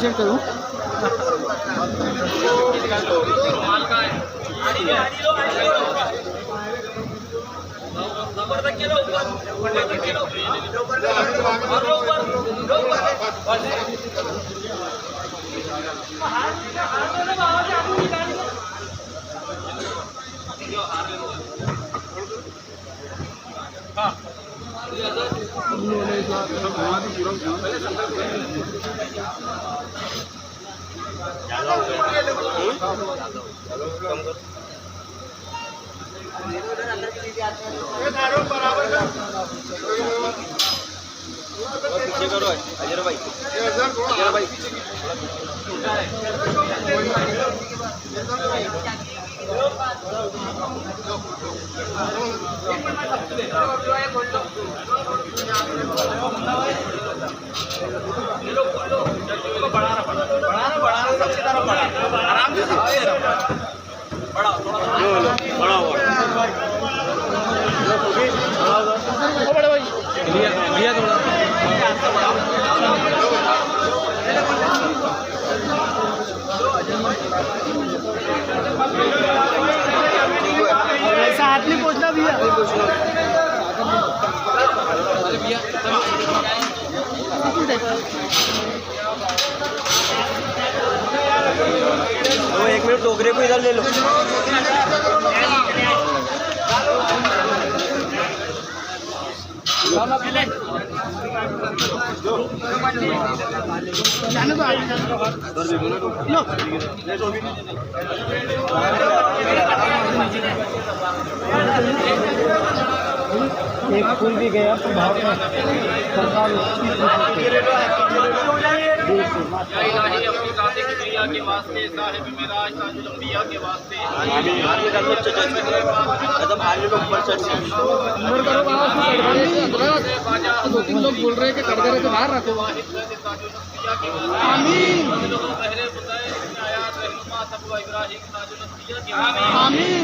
Check करूँ। पीछे करो अजय भाई, अजय भाई साथ में पहुंचना भैया। तो 1 मिनट टोकरे को इधर ले लो। एक फूल भी गया प्रभाव में सरकार के वास्ते साहिब मेराज ताजुल अंबिया के वास्ते ऊपर दो तीन लोग बोल रहे हैं कि कटघरे से बाहर रखो। आमीन आमीन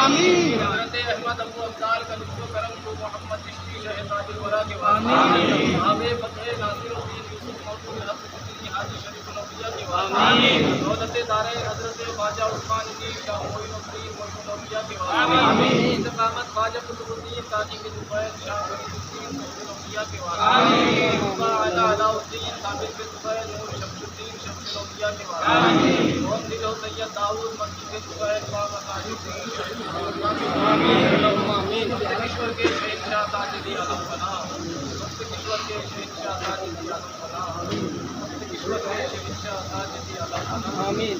आमीन आमीन अहमद अबू अब्दाल का लुत्फ़ो करम को मोहम्मद चिश्ती शहे ताजुल वरा के वास्ते आबे फतह नासिरुद्दीन यूसुफ मौजूद हक की हाजी शरीफ नौकिया के वास्ते दौलत दारे हजरत ख्वाजा उस्मान जी का मोइनुद्दीन नौकिया के वास्ते इस्तिकामत ख्वाजा कुतुबुद्दीन काजी के जुबैर शाह वलीउद्दीन नौकिया के वास्ते आला अलाउद्दीन साबिर के जुबैर नूर शमसुद्दीन शम्स नौकिया के वास्ते और दिल सैयद दाऊद मक्की के जुबैर बाबा ताजुद्दीन आमीन ईश्वर के शहंशाह ताजुद्दीन आलम फना ईश्वर के शहंशाह ताजुद्दीन आलम फना ईश्वर के शहंशाह ताजुद्दीन आलम फना आमीन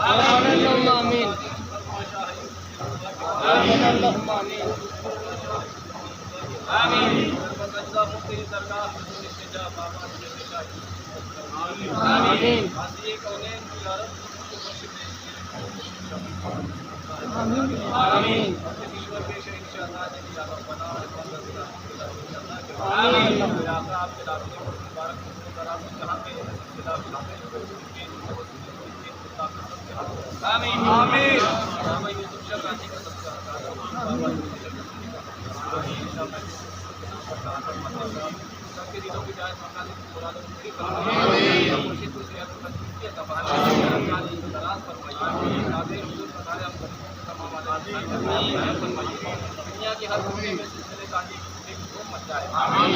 आमीन आमीन आमीन अल्लाहुम्मा आमीन आमीन बरकत मुफ्ती सरकार से जा बाबा से आमीन आमीन ये कौनेन की यारब आमीन आमीन ईश्वर के शहंशाह ताजुद्दीन आलम फना आमीन आपके दावत मुबारक मुबारक जहां पे आमीन आमीन बाबा यूसुफ शाह गाजी का सबका सबके दिलों की जायज मकान की मुरादों को पूरी फरमाइए मुर्शिद को ज़ियारत करने की अता फरमाइए दराज फरमाइए नाज़े हुजूर बताए हम तमाम आदमी फरमाइए दुनिया के हर कोने में सिलसिले काजी की खूब मच जाए आमीन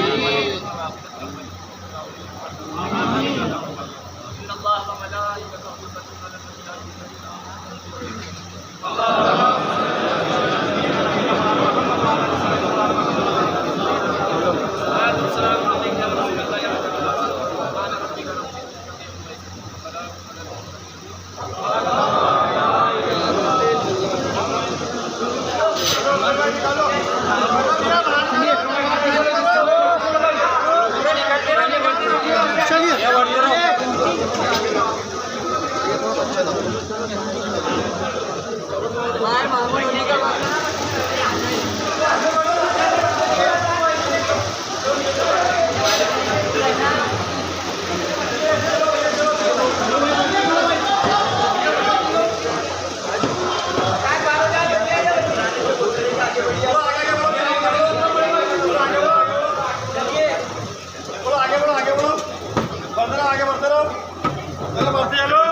आमीन इन्नल्लाह व मलाइकतहु युसल्लूना अलन चलिए चलो